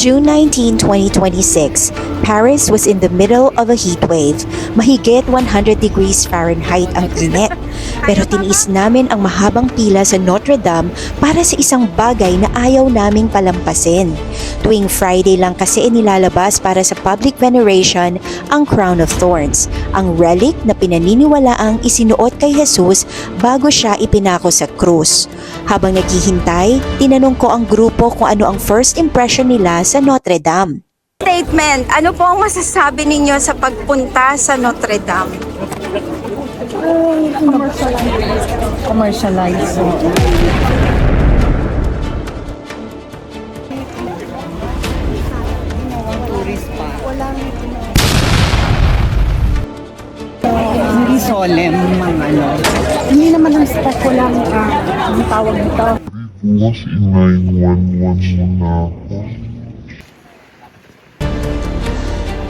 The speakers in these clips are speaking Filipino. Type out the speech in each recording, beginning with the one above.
June 19, 2026, Paris was in the middle of a heat wave. Mahigit 100 degrees Fahrenheit ang init. Pero tiniis namin ang mahabang pila sa Notre Dame para sa isang bagay na ayaw naming palampasin. Tuwing Friday lang kasi inilalabas para sa public veneration ang Crown of Thorns, ang relic na pinaniniwalaang isinuot kay Jesus bago siya ipinako sa krus. Habang naghihintay, tinanong ko ang grupo kung ano ang first impression nila sa Notre Dame. Statement, ano po ang masasabi ninyo sa pagpunta sa Notre Dame? Commercialized. Tourist pa. Hindi solemn mga ano. Hindi naman ang spec ko lang ang tawag nito. Bukas i-911 muna ako.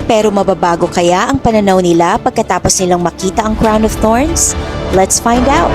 Pero mababago kaya ang pananaw nila pagkatapos nilang makita ang Crown of Thorns? Let's find out!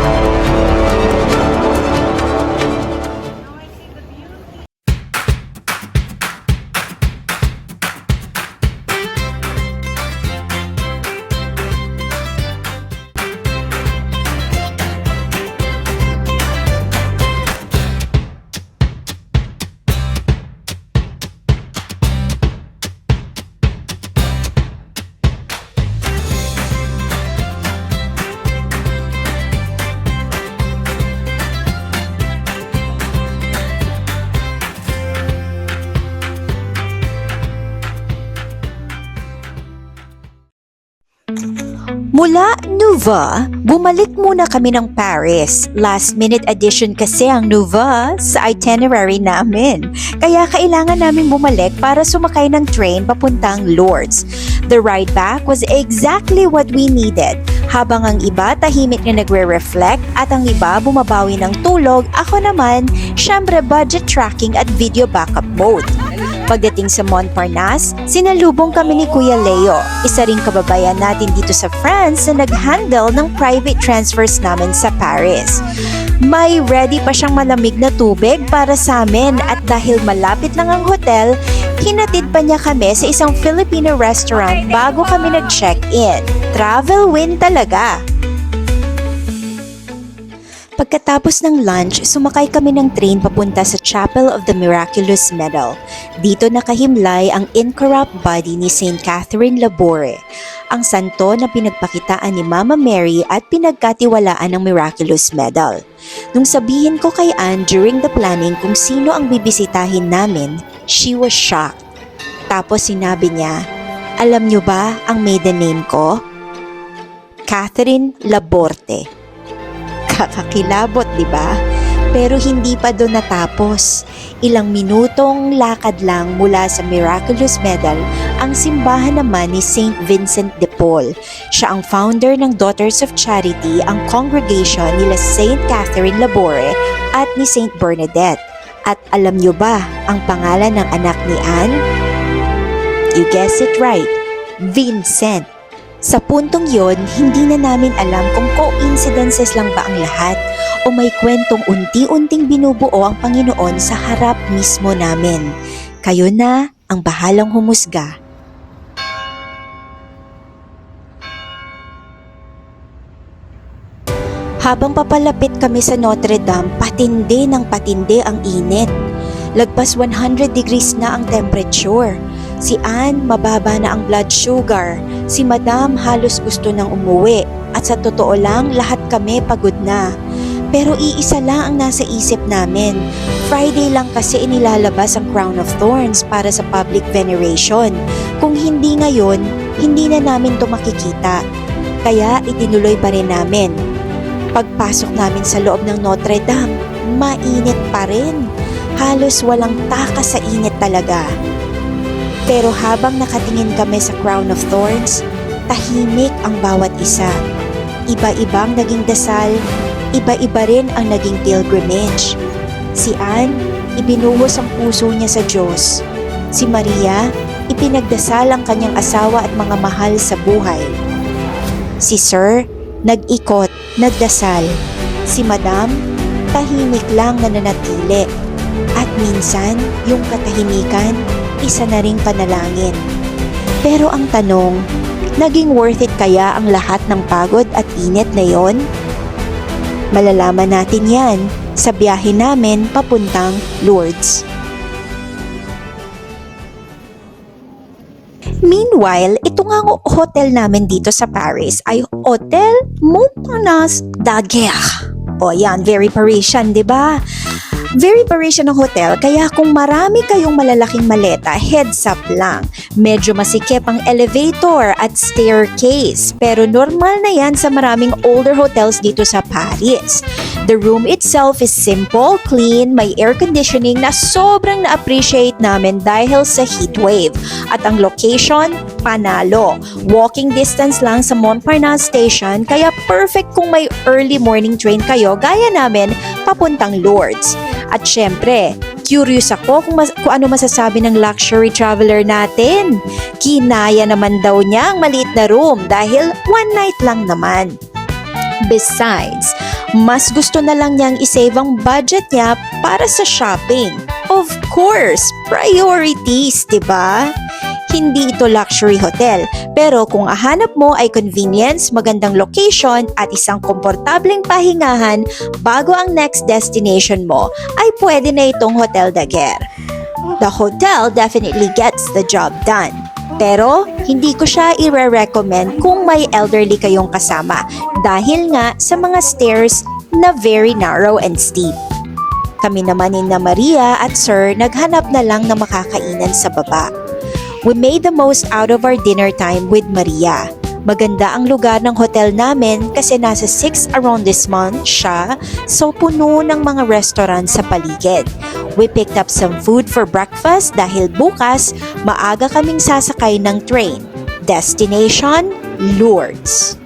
Mula Nouveau, bumalik muna kami ng Paris. Last-minute addition kasi ang Nouveau sa itinerary namin. Kaya kailangan namin bumalik para sumakay ng train papuntang Lourdes. The ride back was exactly what we needed. Habang ang iba tahimik na nagre-reflect at ang iba bumabawi ng tulog, ako naman, syempre budget tracking at video backup mode. Pagdating sa Montparnasse, sinalubong kami ni Kuya Leo, isa ring kababayan natin dito sa France na nag-handle ng private transfers namin sa Paris. May ready pa siyang malamig na tubig para sa amin at dahil malapit lang ang hotel, hinatid pa niya kami sa isang Filipino restaurant bago kami nag-check-in. Travel win talaga! Pagkatapos ng lunch, sumakay kami ng train papunta sa Chapel of the Miraculous Medal. Dito nakahimlay ang incorrupt body ni Saint Catherine Laboure, ang santo na pinagpakitaan ni Mama Mary at pinagkatiwalaan ng Miraculous Medal. Nung sabihin ko kay Anne during the planning kung sino ang bibisitahin namin, she was shocked. Tapos sinabi niya, "Alam niyo ba ang maiden name ko? Catherine Laborte." Kakakilabot, di ba? Pero hindi pa doon natapos. Ilang minutong lakad lang mula sa Miraculous Medal ang simbahan naman ni Saint Vincent de Paul. Siya ang founder ng Daughters of Charity, ang congregation nila Saint Catherine Laboure at ni Saint Bernadette. At alam niyo ba ang pangalan ng anak ni Anne? You guess it right, Vincent. Sa puntong yon, hindi na namin alam kung coincidences lang ba ang lahat o may kwentong unti-unting binubuo ang Panginoon sa harap mismo namin. Kayo na ang bahalang humusga. Habang papalapit kami sa Notre Dame, patindi ng patindi ang init. Lagpas 100 degrees na ang temperature. Si Anne, mababa na ang blood sugar. Si Madam halos gusto nang umuwi. At sa totoo lang, lahat kami pagod na. Pero iisa lang ang nasa isip namin. Friday lang kasi inilalabas ang Crown of Thorns para sa public veneration. Kung hindi ngayon, hindi na namin to makikita. Kaya itinuloy pa rin namin. Pagpasok namin sa loob ng Notre Dame, mainit pa rin. Halos walang takas sa init talaga. Pero habang nakatingin kami sa Crown of Thorns, tahimik ang bawat isa. Iba-ibang naging dasal, iba-iba rin ang naging pilgrimage. Si Anne, ibinuhos ang puso niya sa Diyos. Si Maria, ipinagdasal ang kanyang asawa at mga mahal sa buhay. Si Sir, nag-ikot, nagdasal. Si Madam, tahimik lang na nanatili. At minsan, yung katahimikan, isa na ring panalangin. Pero ang tanong, naging worth it kaya ang lahat ng pagod at init na yon? Malalaman natin yan sa biyahe namin papuntang Lourdes. Meanwhile, ito nga ang hotel namin dito sa Paris ay Hotel Montparnasse Daguerre. O yan, very Parisian, di ba? Very Parisian ang hotel, kaya kung marami kayong malalaking maleta, heads up lang. Medyo masikip ang elevator at staircase, pero normal na yan sa maraming older hotels dito sa Paris. The room itself is simple, clean, may air conditioning na sobrang na-appreciate namin dahil sa heat wave. At ang location, panalo. Walking distance lang sa Montparnasse Station, kaya perfect kung may early morning train kayo gaya namin papuntang Lourdes. At syempre, curious ako kung ano masasabi ng luxury traveler natin. Kinaya naman daw niya ang maliit na room dahil one night lang naman. Besides, mas gusto na lang niyang isave ang budget niya para sa shopping. Of course, priorities, diba? Hindi ito luxury hotel, pero kung ahanap mo ay convenience, magandang location at isang komportableng pahingahan bago ang next destination mo, ay pwede na itong Hotel Daguerre. The hotel definitely gets the job done. Pero hindi ko siya i-recommend kung may elderly kayong kasama dahil nga sa mga stairs na very narrow and steep. Kami naman ni Maria at Sir naghanap na lang ng makakainan sa baba. We made the most out of our dinner time with Maria. Maganda ang lugar ng hotel namin kasi nasa 6 arrondissement siya, so puno ng mga restaurant sa paligid. We picked up some food for breakfast dahil bukas maaga kaming sasakay ng train. Destination, Lourdes.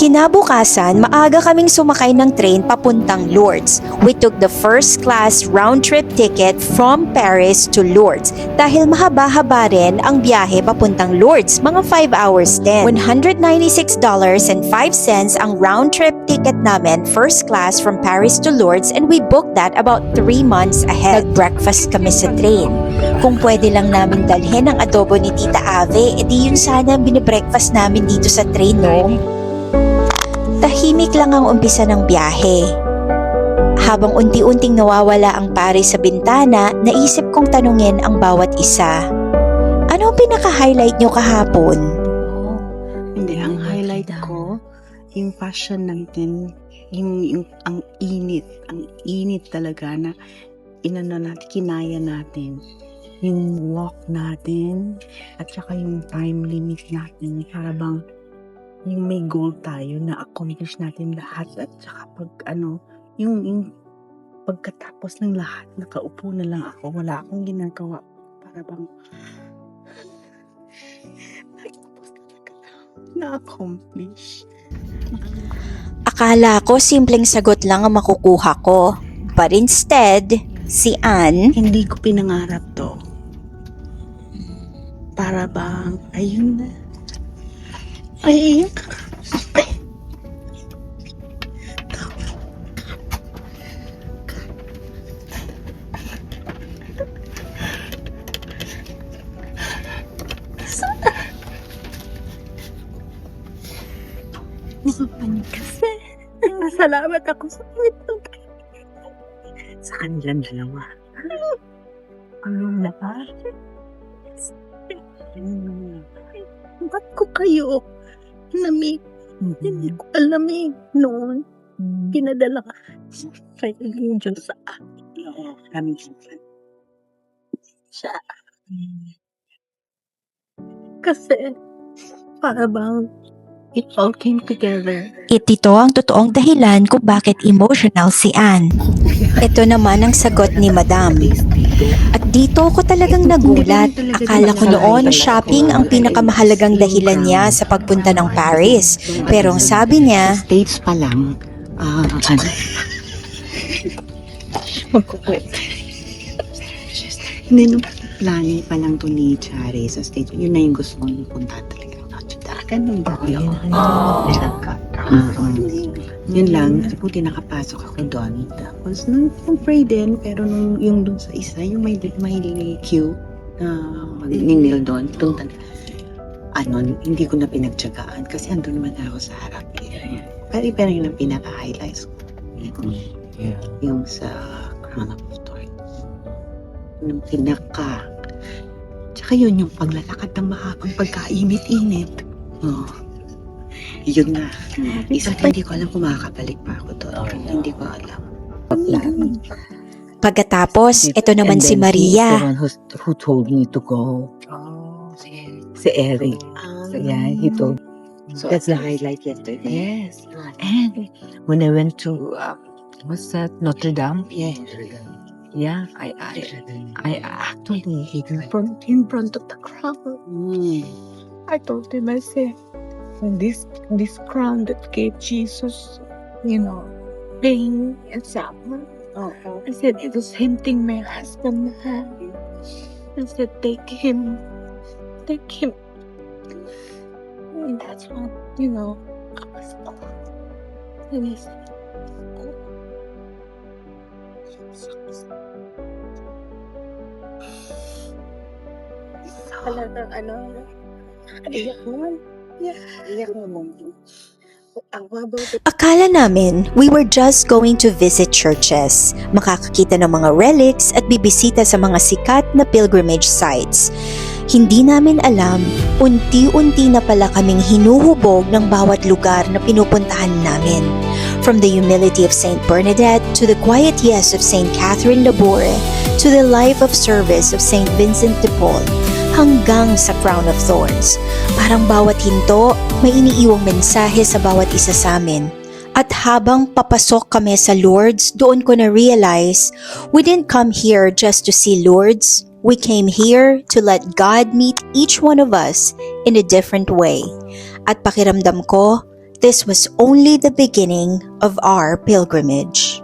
Kinabukasan, maaga kaming sumakay ng train papuntang Lourdes. We took the first class round-trip ticket from Paris to Lourdes dahil mahaba-haba rin ang biyahe papuntang Lourdes, mga 5 hours din. $196.05 ang round-trip ticket namin, first class from Paris to Lourdes, and we booked that about 3 months ahead. Nag-breakfast kami sa train. Kung pwede lang namin dalhin ang adobo ni Tita Ave, edi yun sana ang binibreakfast namin dito sa train, no? Tahimik lang ang umpisa ng biyahe. Habang unti-unting nawawala ang Paris sa bintana, naisip kong tanungin ang bawat isa. Ano ang pinaka-highlight nyo kahapon? Hindi, ang highlight ko, yung fashion natin, ang init talaga na kinaya natin. Yung walk natin, at saka yung time limit natin, para bang yung may goal tayo na accomplish natin lahat, at saka yung pagkatapos ng lahat, nakaupo na lang ako, wala akong ginagawa, para bang na-accomplish. Akala ko simpleng sagot lang ang makukuha ko. But instead, si Ann, Hindi ko pinangarap to. Para bang, ayun na. Ay. Kasi, salamat ako sa ito. Sa kanilang dalawa. Ano na ba? Ba't ko kayo namig? Hindi ko alam noon. Pinadala ka kay Diyos sa akin. Oo, kami siya. Kasi, para bang it all came together. ito ang totoong dahilan kung bakit emotional si Ann. Ito naman ang sagot ni Madam. At dito ko talagang nagulat. Akala ko noon shopping ang pinakamahalagang dahilan niya sa pagpunta ng Paris. Pero ang sabi niya, States pa lang, magkukwet. Hindi naman planning pa lang to ni Chari sa stage. Yun na yung gusto kong punta talaga. Ganun ba yun? Yun lang, buti nakapasok ako doon. Tapos, nung pray din, pero nung yung doon sa isa, yung may queue na magninil doon, hindi ko na pinagtsagaan kasi andun naman ako sa harap. Pero yun ang pinaka-highlights ko. Yung sa Crown of Thorns. Yung pinaka. Tsaka yun, yung paglalakad ng mahabang pagkainit-init. Yun na. Isa hindi ko alam kung makakabalik pa ako doon. Hindi ko alam. Pagkatapos, ito naman si Maria. The one who told me to go. Si Eric. So yeah, he told. So that's the highlight yesterday. Yes. And when I went to what's that, Notre Dame? Yeah. Yeah, I actually in front of the crowd. I told him, I said, this crown that gave Jesus, pain and suffering. I said, it was tempting my husband. I said, take him. And that's what, I was and he said, Talagang iyak naman. Iyak naman. Ang babaw. Akala namin we were just going to visit churches, makakakita ng mga relics at bibisita sa mga sikat na pilgrimage sites. Hindi namin alam, unti-unti na pala kaming hinuhubog ng bawat lugar na pinupuntahan namin. From the humility of Saint Bernadette to the quiet yes of Saint Catherine Labore to the life of service of Saint Vincent de Paul hanggang sa Crown of Thorns. Parang bawat hinto, may iniiwang mensahe sa bawat isa sa amin. At habang papasok kami sa Lourdes, doon ko na-realize, we didn't come here just to see Lourdes. We came here to let God meet each one of us in a different way. At pakiramdam ko, this was only the beginning of our pilgrimage.